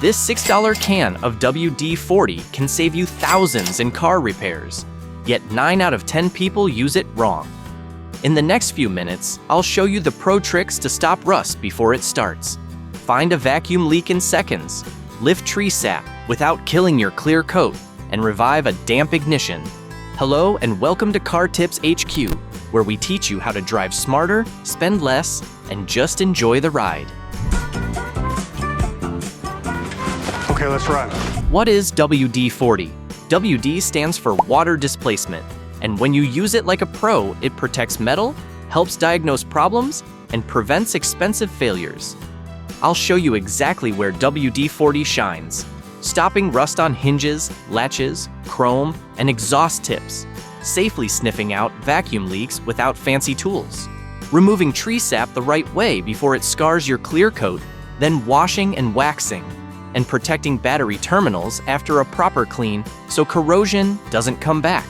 This $6 can of WD-40 can save you thousands in car repairs, yet 9 out of 10 people use it wrong. In the next few minutes, I'll show you the pro tricks to stop rust before it starts. Find a vacuum leak in seconds, lift tree sap without killing your clear coat, and revive a damp ignition. Hello and welcome to Car Tips HQ, where we teach you how to drive smarter, spend less, and just enjoy the ride. Okay, let's run. What is WD-40? WD stands for water displacement, and when you use it like a pro, it protects metal, helps diagnose problems, and prevents expensive failures. I'll show you exactly where WD-40 shines, stopping rust on hinges, latches, chrome, and exhaust tips, safely sniffing out vacuum leaks without fancy tools, removing tree sap the right way before it scars your clear coat, then washing and waxing, and protecting battery terminals after a proper clean so corrosion doesn't come back.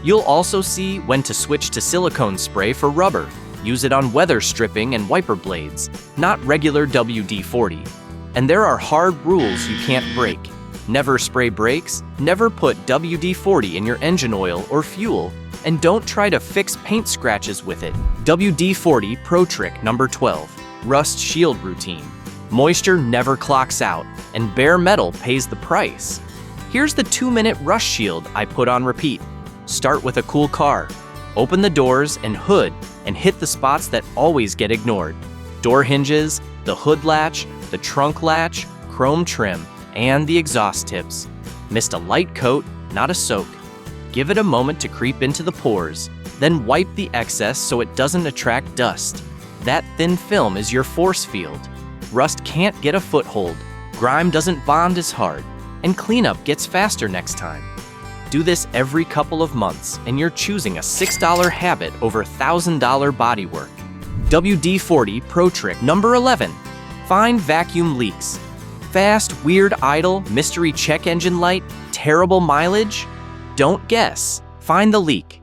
You'll also see when to switch to silicone spray for rubber. Use it on weather stripping and wiper blades, not regular WD-40. And there are hard rules you can't break. Never spray brakes, never put WD-40 in your engine oil or fuel, and don't try to fix paint scratches with it. WD-40 Pro Trick number 12, Rust Shield Routine. Moisture never clocks out, and bare metal pays the price. Here's the 2-minute rust shield I put on repeat. Start with a cool car. Open the doors and hood and hit the spots that always get ignored. Door hinges, the hood latch, the trunk latch, chrome trim, and the exhaust tips. Missed a light coat, not a soak. Give it a moment to creep into the pores, then wipe the excess so it doesn't attract dust. That thin film is your force field. Rust can't get a foothold, grime doesn't bond as hard, and cleanup gets faster next time. Do this every couple of months, and you're choosing a $6 habit over $1,000 bodywork. WD-40 Pro Trick number 11, Find vacuum leaks. Fast, weird idle, mystery check engine light, terrible mileage? Don't guess, find the leak.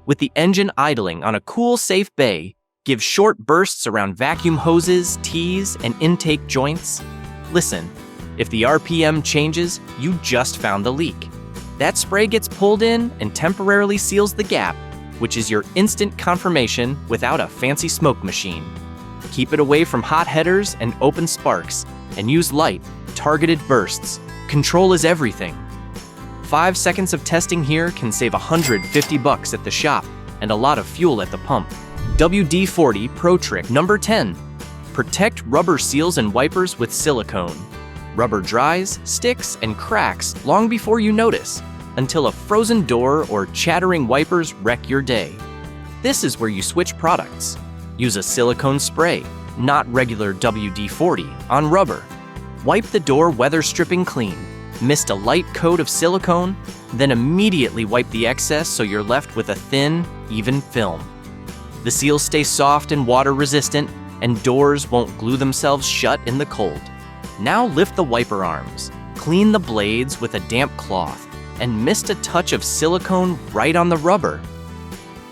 With the engine idling on a cool, safe bay, give short bursts around vacuum hoses, tees, and intake joints. Listen, if the RPM changes, you just found the leak. That spray gets pulled in and temporarily seals the gap, which is your instant confirmation without a fancy smoke machine. Keep it away from hot headers and open sparks, and use light, targeted bursts. Control is everything. 5 seconds of testing here can save $150 at the shop and a lot of fuel at the pump. WD-40 Pro Trick number 10, Protect rubber seals and wipers with silicone. Rubber dries, sticks, and cracks long before you notice, until a frozen door or chattering wipers wreck your day. This is where you switch products. Use a silicone spray, not regular WD-40, on rubber. Wipe the door weather stripping clean. Missed a light coat of silicone? Then immediately wipe the excess so you're left with a thin, even film. The seals stay soft and water resistant, and doors won't glue themselves shut in the cold. Now lift the wiper arms, clean the blades with a damp cloth, and missed a touch of silicone right on the rubber.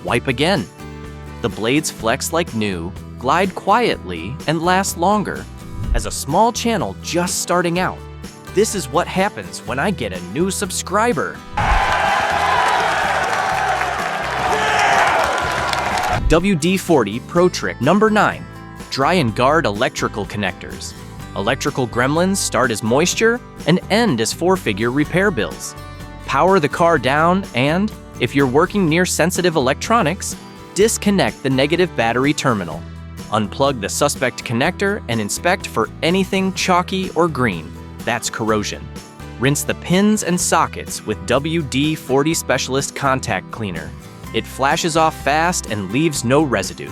Wipe again. The blades flex like new, glide quietly, and last longer. As a small channel just starting out, this is what happens when I get a new subscriber. WD-40 Pro Trick number 9, Dry and guard electrical connectors. Electrical gremlins start as moisture and end as 4-figure repair bills. Power the car down and, if you're working near sensitive electronics, disconnect the negative battery terminal. Unplug the suspect connector and inspect for anything chalky or green. That's corrosion. Rinse the pins and sockets with WD-40 Specialist Contact Cleaner. It flashes off fast and leaves no residue.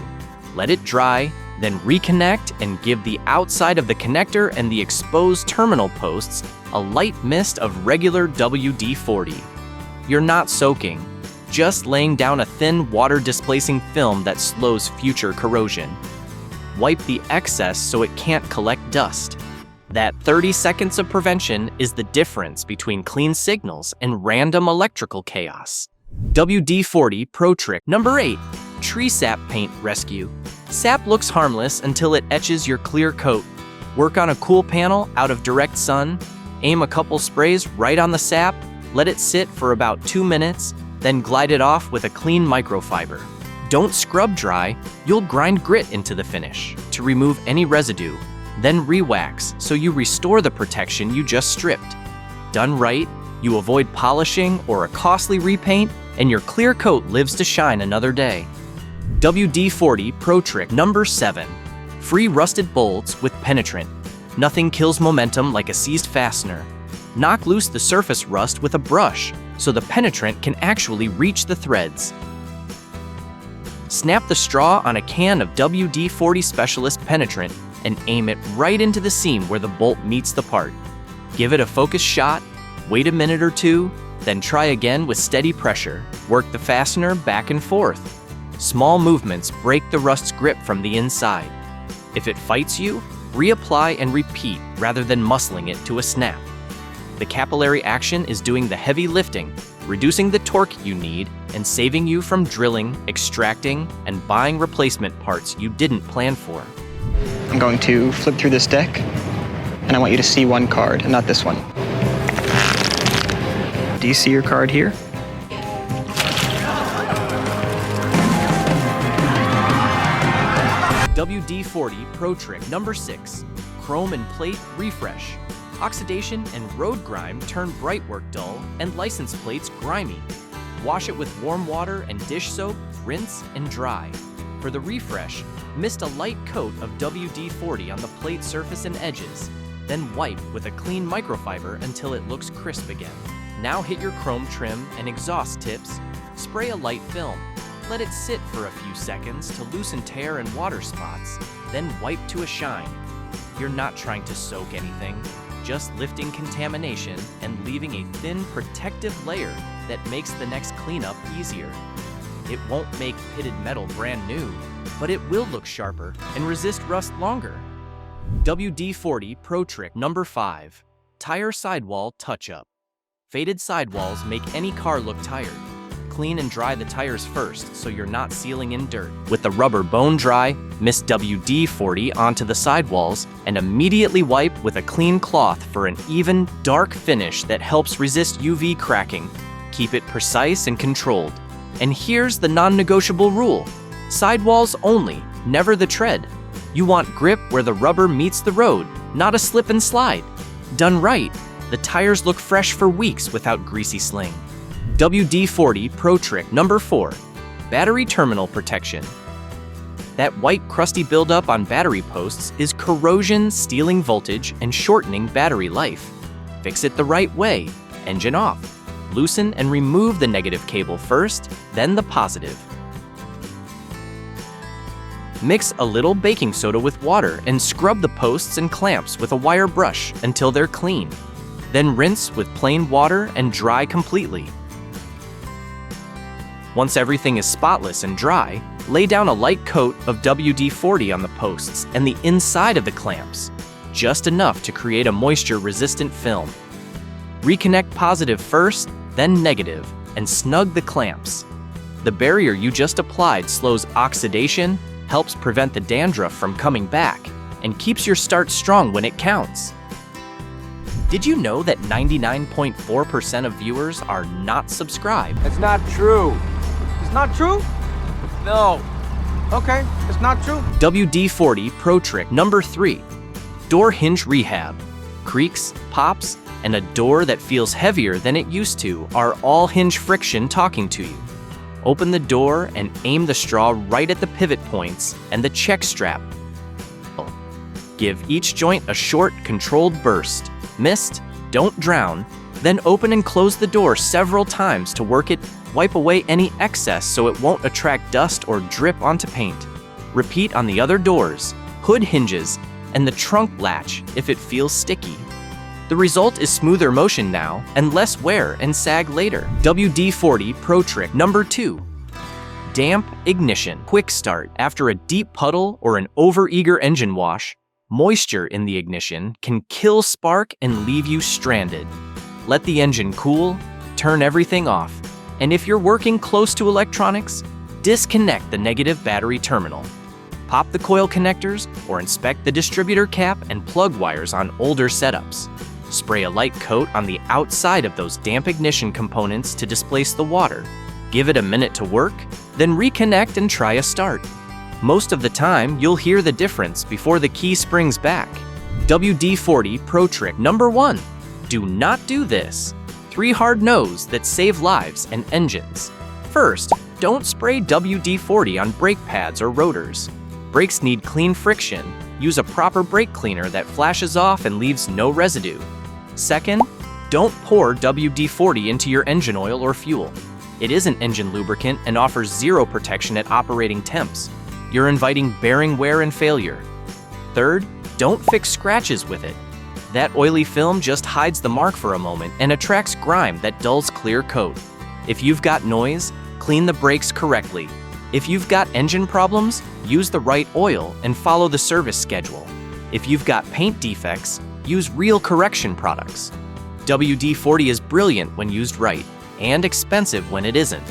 Let it dry, then reconnect and give the outside of the connector and the exposed terminal posts a light mist of regular WD-40. You're not soaking, just laying down a thin water-displacing film that slows future corrosion. Wipe the excess so it can't collect dust. That 30 seconds of prevention is the difference between clean signals and random electrical chaos. WD-40 Pro Trick number 8, Tree Sap Paint Rescue. Sap looks harmless until it etches your clear coat. Work on a cool panel out of direct sun, aim a couple sprays right on the sap, let it sit for about 2 minutes, then glide it off with a clean microfiber. Don't scrub dry, you'll grind grit into the finish to remove any residue, then re-wax so you restore the protection you just stripped. Done right, you avoid polishing or a costly repaint, and your clear coat lives to shine another day. WD-40 Pro Trick number 7. Free rusted bolts with penetrant. Nothing kills momentum like a seized fastener. Knock loose the surface rust with a brush so the penetrant can actually reach the threads. Snap the straw on a can of WD-40 Specialist penetrant and aim it right into the seam where the bolt meets the part. Give it a focused shot, wait a minute or two, then try again with steady pressure. Work the fastener back and forth. Small movements break the rust's grip from the inside. If it fights you, reapply and repeat rather than muscling it to a snap. The capillary action is doing the heavy lifting, reducing the torque you need and saving you from drilling, extracting, and buying replacement parts you didn't plan for. I'm going to flip through this deck, and I want you to see one card, and not this one. Do you see your card here? WD-40 Pro Trick number 6. Chrome and plate refresh. Oxidation and road grime turn bright work dull and license plates grimy. Wash it with warm water and dish soap, rinse and dry. For the refresh, mist a light coat of WD-40 on the plate surface and edges, then wipe with a clean microfiber until it looks crisp again. Now hit your chrome trim and exhaust tips, spray a light film. Let it sit for a few seconds to loosen tear and water spots, then wipe to a shine. You're not trying to soak anything, just lifting contamination and leaving a thin protective layer that makes the next cleanup easier. It won't make pitted metal brand new, but it will look sharper and resist rust longer. WD-40 Pro Trick number 5. Tire sidewall touch-up. Faded sidewalls make any car look tired. Clean and dry the tires first so you're not sealing in dirt. With the rubber bone dry, mist WD-40 onto the sidewalls and immediately wipe with a clean cloth for an even, dark finish that helps resist UV cracking. Keep it precise and controlled. And here's the non-negotiable rule. Sidewalls only, never the tread. You want grip where the rubber meets the road, not a slip and slide. Done right, the tires look fresh for weeks without greasy sling. WD-40 Pro Trick number 4. Battery terminal protection. That white crusty buildup on battery posts is corrosion stealing voltage and shortening battery life. Fix it the right way. Engine off. Loosen and remove the negative cable first, then the positive. Mix a little baking soda with water and scrub the posts and clamps with a wire brush until they're clean. Then rinse with plain water and dry completely. Once everything is spotless and dry, lay down a light coat of WD-40 on the posts and the inside of the clamps, just enough to create a moisture-resistant film. Reconnect positive first, then negative, and snug the clamps. The barrier you just applied slows oxidation, helps prevent the dandruff from coming back, and keeps your start strong when it counts. Did you know that 99.4% of viewers are not subscribed? It's not true. It's not true? No. Okay, it's not true. WD-40 Pro Trick number 3. Door hinge rehab. Creaks, pops, and a door that feels heavier than it used to are all hinge friction talking to you. Open the door and aim the straw right at the pivot points and the check strap. Give each joint a short, controlled burst. Missed, don't drown, then open and close the door several times to work it. Wipe away any excess so it won't attract dust or drip onto paint. Repeat on the other doors, hood hinges, and the trunk latch if it feels sticky. The result is smoother motion now and less wear and sag later. WD-40 Pro Trick number 2. Damp ignition. Quick start. After a deep puddle or an overeager engine wash, moisture in the ignition can kill spark and leave you stranded. Let the engine cool, turn everything off, and if you're working close to electronics, disconnect the negative battery terminal. Pop the coil connectors or inspect the distributor cap and plug wires on older setups. Spray a light coat on the outside of those damp ignition components to displace the water. Give it a minute to work, then reconnect and try a start. Most of the time, you'll hear the difference before the key springs back. WD-40 Pro Trick number 1. Do not do this. 3 hard no's that save lives and engines. First, don't spray WD-40 on brake pads or rotors. Brakes need clean friction. Use a proper brake cleaner that flashes off and leaves no residue. Second, don't pour WD-40 into your engine oil or fuel. It isn't engine lubricant and offers zero protection at operating temps. You're inviting bearing wear and failure. Third, don't fix scratches with it. That oily film just hides the mark for a moment and attracts grime that dulls clear coat. If you've got noise, clean the brakes correctly. If you've got engine problems, use the right oil and follow the service schedule. If you've got paint defects, use real correction products. WD-40 is brilliant when used right, and expensive when it isn't.